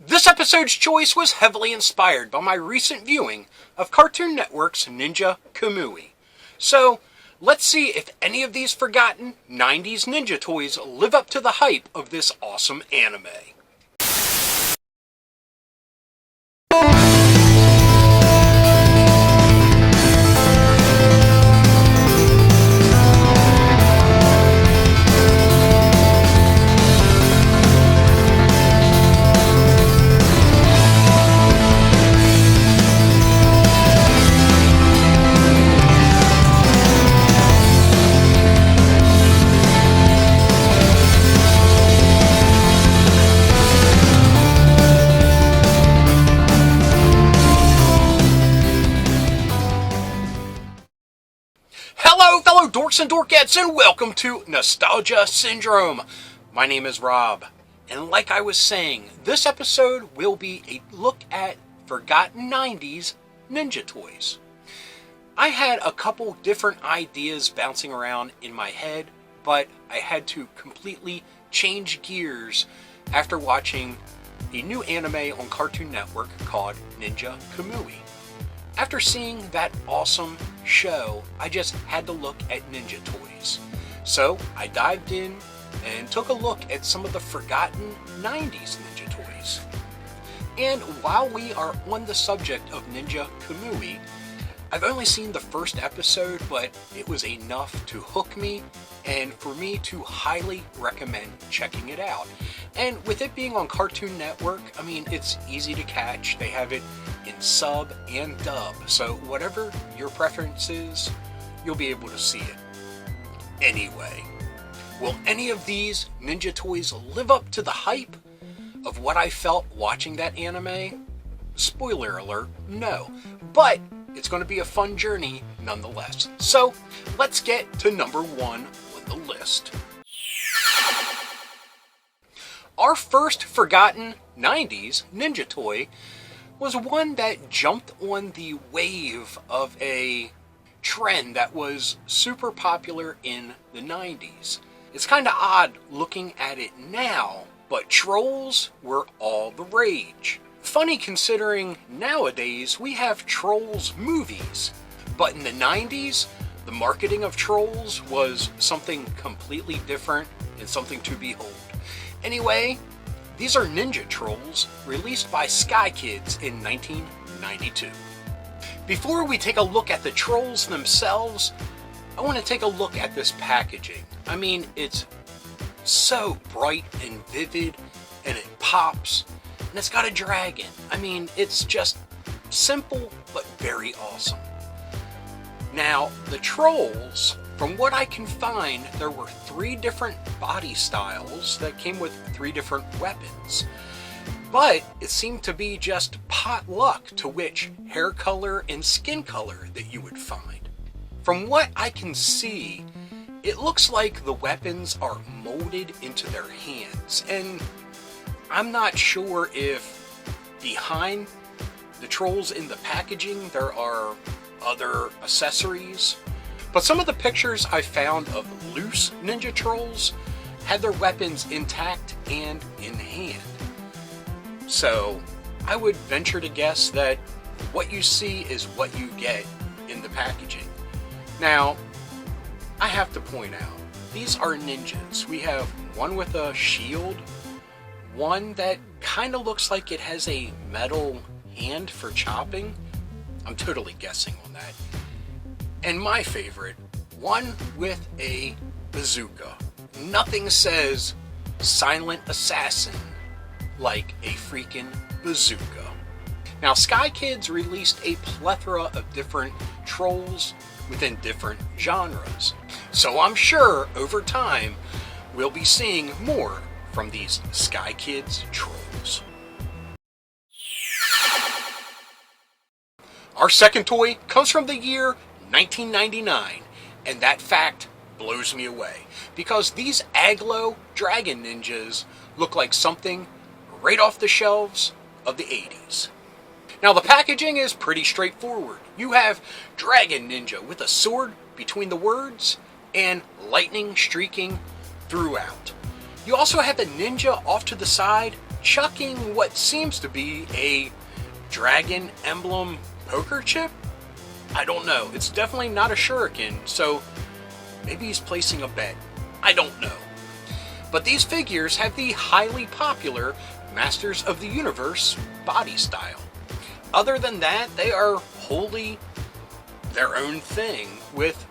This episode's choice was heavily inspired by my recent viewing of Cartoon Network's Ninja Kamui. So, let's see if any of these forgotten 90s ninja toys live up to the hype of this awesome anime. Hello, fellow dorks and dorkettes, and welcome to Nostalgia Syndrome. My name is Rob, and like I was saying, this episode will be a look at forgotten 90s ninja toys. I had a couple different ideas bouncing around in my head, but I had to completely change gears after watching a new anime on Cartoon Network called Ninja Kamui. After seeing that awesome show, I just had to look at ninja toys. So I dived in and took a look at some of the forgotten 90s ninja toys. And while we are on the subject of Ninja Kamui, I've only seen the first episode, but it was enough to hook me and for me to highly recommend checking it out. And with it being on Cartoon Network, I mean, it's easy to catch. They have it in sub and dub, so whatever your preference is, you'll be able to see it. Anyway, will any of these ninja toys live up to the hype of what I felt watching that anime? Spoiler alert, no. But it's going to be a fun journey nonetheless. So, let's get to number one on the list. Our first forgotten 90s ninja toy was one that jumped on the wave of a trend that was super popular in the 90s. It's kind of odd looking at it now, but trolls were all the rage. Funny considering nowadays we have Trolls movies, but in the 90s, the marketing of Trolls was something completely different and something to behold. Anyway, these are Ninja Trolls, released by Sky Kids in 1992. Before we take a look at the Trolls themselves, I want to take a look at this packaging. I mean, it's so bright and vivid, and it pops, and it's got a dragon. I mean, it's just simple, but very awesome. Now, the Trolls, from what I can find, there were 3 different body styles that came with 3 different weapons. But it seemed to be just pot luck to which hair color and skin color that you would find. From what I can see, it looks like the weapons are molded into their hands, and I'm not sure if behind the Trolls in the packaging there are other accessories. But some of the pictures I found of loose Ninja Trolls had their weapons intact and in hand. So I would venture to guess that what you see is what you get in the packaging. Now, I have to point out, these are ninjas. We have one with a shield, one that kind of looks like it has a metal hand for chopping. I'm totally guessing on that. And my favorite, one with a bazooka. Nothing says silent assassin like a freaking bazooka. Now, Sky Kids released a plethora of different Trolls within different genres. So I'm sure over time we'll be seeing more from these Sky Kids Trolls. Our second toy comes from the year 1999, and that fact blows me away because these Aglo Dragon Ninjas look like something right off the shelves of the 80s. Now, the packaging is pretty straightforward. You have Dragon Ninja with a sword between the words and lightning streaking throughout. You also have a ninja off to the side chucking what seems to be a dragon emblem poker chip. I don't know. It's definitely not a shuriken, so maybe he's placing a bet. I don't know. But these figures have the highly popular Masters of the Universe body style. Other than that, they are wholly their own thing with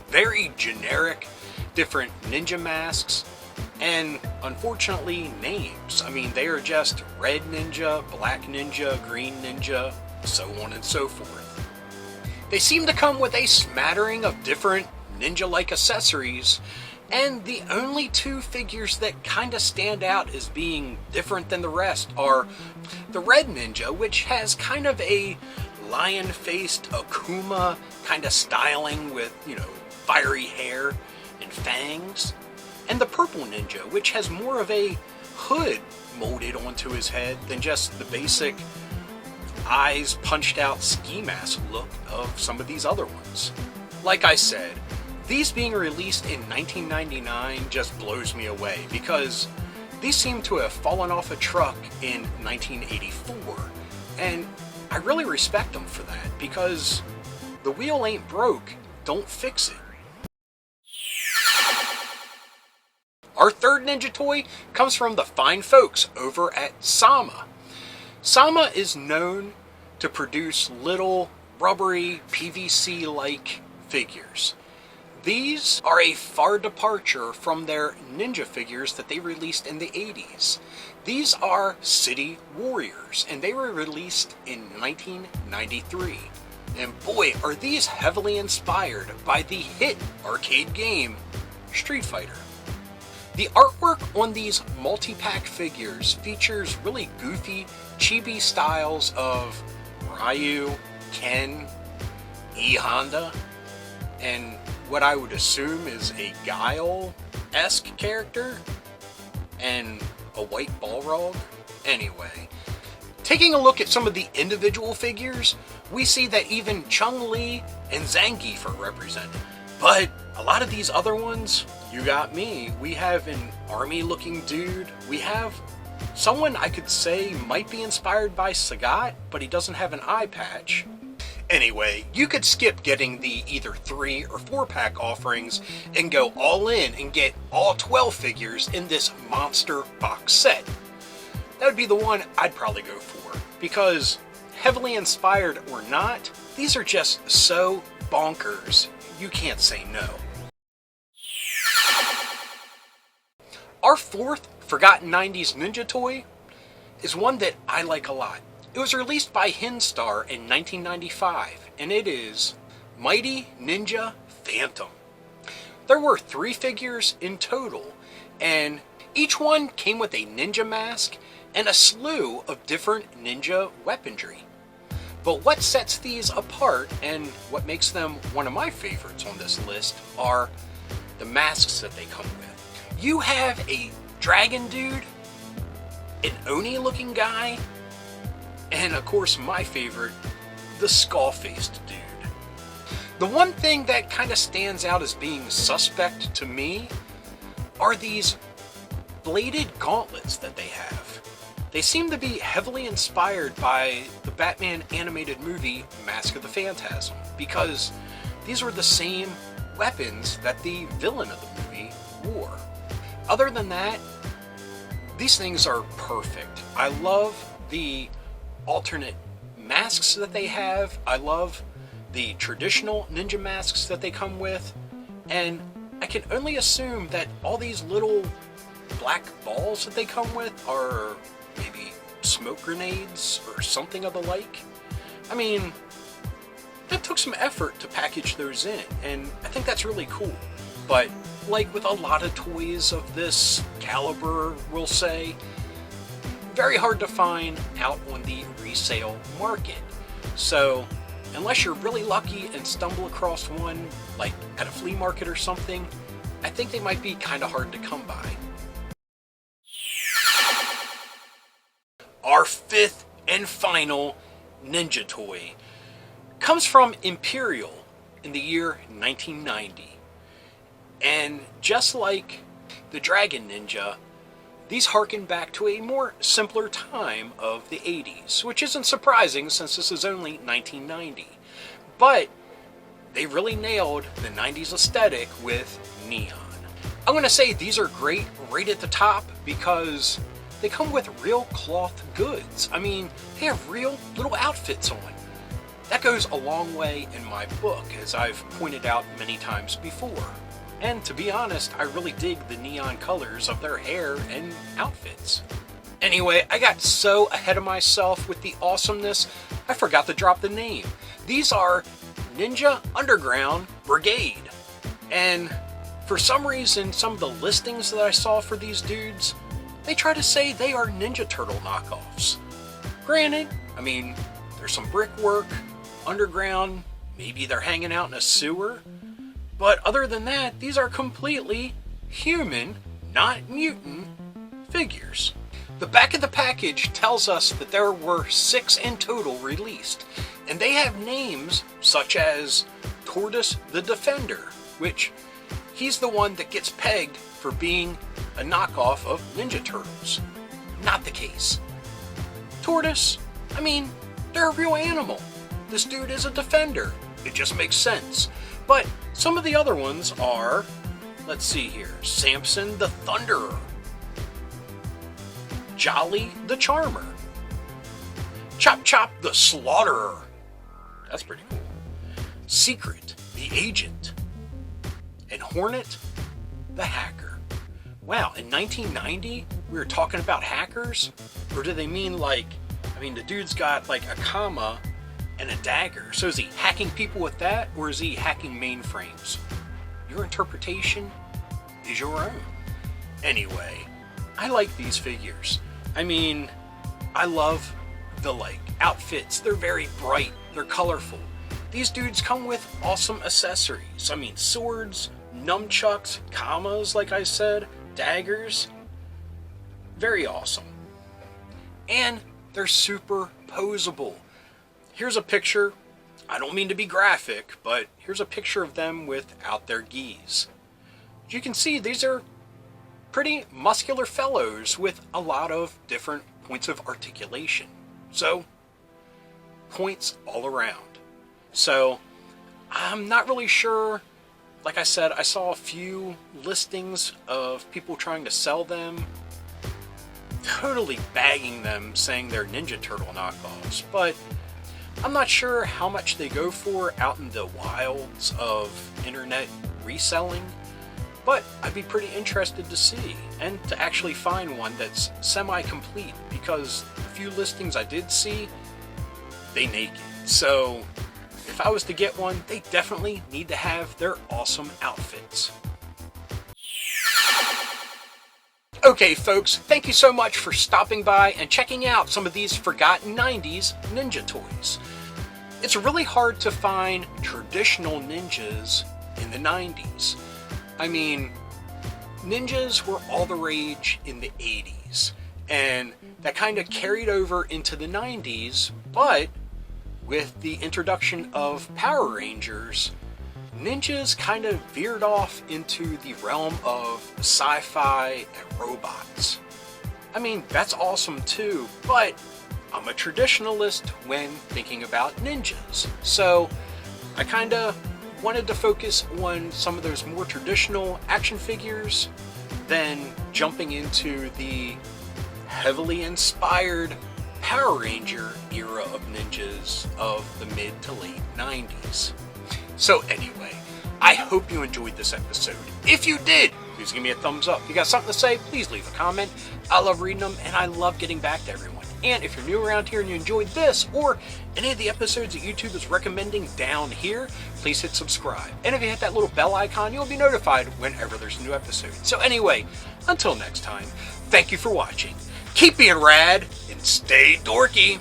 very generic different ninja masks and, unfortunately, names. I mean, they are just red ninja, black ninja, green ninja, so on and so forth. They seem to come with a smattering of different ninja-like accessories, and the only two figures that kinda stand out as being different than the rest are the red ninja, which has kind of a lion-faced Akuma kind of styling with, fiery hair and fangs, and the purple ninja, which has more of a hood molded onto his head than just the basic eyes punched out ski mask look of some of these other ones. Like I said, these being released in 1999 just blows me away, because these seem to have fallen off a truck in 1984, and I really respect them for that, because the wheel ain't broke, don't fix it. Our third ninja toy comes from the fine folks over at Sama. Sama is known to produce little rubbery PVC-like figures. These are a far departure from their ninja figures that they released in the 80s. These are City Warriors, and they were released in 1993. And boy, are these heavily inspired by the hit arcade game Street Fighter. The artwork on these multi-pack figures features really goofy, chibi styles of Ryu, Ken, E Honda, and what I would assume is a Guile-esque character, and a white Balrog. Anyway, taking a look at some of the individual figures, we see that even Chun-Li and Zangief are represented. But a lot of these other ones, you got me. We have an army-looking dude. We have someone I could say might be inspired by Sagat, but he doesn't have an eye patch. Anyway, you could skip getting the either 3 or 4-pack offerings and go all in and get all 12 figures in this monster box set. That would be the one I'd probably go for, because heavily inspired or not, these are just so bonkers, you can't say no. Our fourth Forgotten 90s Ninja toy is one that I like a lot. It was released by Hinstar in 1995, and it is Mighty Ninja Fantom. There were 3 figures in total, and each one came with a ninja mask and a slew of different ninja weaponry. But what sets these apart, and what makes them one of my favorites on this list, are the masks that they come with. You have a dragon dude, an Oni-looking guy, and of course my favorite, the skull-faced dude. The one thing that kind of stands out as being suspect to me are these bladed gauntlets that they have. They seem to be heavily inspired by the Batman animated movie Mask of the Phantasm, because these were the same weapons that the villain of the movie wore. Other than that, these things are perfect. I love the alternate masks that they have. I love the traditional ninja masks that they come with, and I can only assume that all these little black balls that they come with are maybe smoke grenades or something of the like. I mean, that took some effort to package those in, and I think that's really cool. But like with a lot of toys of this caliber, we'll say, very hard to find out on the resale market. So unless you're really lucky and stumble across one, like at a flea market or something, I think they might be kind of hard to come by. Our fifth and final ninja toy comes from Imperial in the year 1990. And just like the Dragon Ninja, these harken back to a more simpler time of the 80s, which isn't surprising since this is only 1990. But they really nailed the 90s aesthetic with neon. I'm going to say these are great right at the top because they come with real cloth goods. I mean, they have real little outfits on. That goes a long way in my book, as I've pointed out many times before. And to be honest, I really dig the neon colors of their hair and outfits. Anyway, I got so ahead of myself with the awesomeness, I forgot to drop the name. These are Ninja Underground Brigade. And for some reason, some of the listings that I saw for these dudes, they try to say they are Ninja Turtle knockoffs. Granted, I mean, there's some brickwork, underground, maybe they're hanging out in a sewer. But other than that, these are completely human, not mutant, figures. The back of the package tells us that there were 6 in total released, and they have names such as Tortoise the Defender, which he's the one that gets pegged for being a knockoff of Ninja Turtles. Not the case. Tortoise, I mean, they're a real animal. This dude is a defender. It just makes sense. But some of the other ones are, let's see here, Samson the Thunderer, Jolly the Charmer, Chop Chop the Slaughterer, that's pretty cool, Secret the Agent, and Hornet the Hacker. Wow, in 1990 we were talking about hackers? Or do they mean like, I mean the dude's got like a comma and a dagger. So is he hacking people with that, or is he hacking mainframes? Your interpretation is your own. Anyway, I like these figures. I mean, I love the outfits. They're very bright, they're colorful. These dudes come with awesome accessories. I mean, swords, nunchucks, commas, like I said, daggers. Very awesome. And they're super posable. Here's a picture. I don't mean to be graphic, but here's a picture of them without their gis. As you can see, these are pretty muscular fellows with a lot of different points of articulation. So, points all around. So, I'm not really sure. Like I said, I saw a few listings of people trying to sell them, totally bagging them, saying they're Ninja Turtle knockoffs, but I'm not sure how much they go for out in the wilds of internet reselling, but I'd be pretty interested to see and to actually find one that's semi-complete, because the few listings I did see, they naked. So if I was to get one, they definitely need to have their awesome outfits. Okay folks, thank you so much for stopping by and checking out some of these forgotten 90s ninja toys. It's really hard to find traditional ninjas in the 90s. I mean, ninjas were all the rage in the 80s, and that kind of carried over into the 90s, but with the introduction of Power Rangers, ninjas kind of veered off into the realm of sci-fi and robots. I mean, that's awesome too, but I'm a traditionalist when thinking about ninjas. So I kind of wanted to focus on some of those more traditional action figures than jumping into the heavily inspired Power Ranger era of ninjas of the mid to late 90s. So anyway, I hope you enjoyed this episode. If you did, please give me a thumbs up. If you got something to say, please leave a comment. I love reading them, and I love getting back to everyone. And if you're new around here and you enjoyed this or any of the episodes that YouTube is recommending down here, please hit subscribe. And if you hit that little bell icon, you'll be notified whenever there's a new episode. So anyway, until next time, thank you for watching. Keep being rad and stay dorky.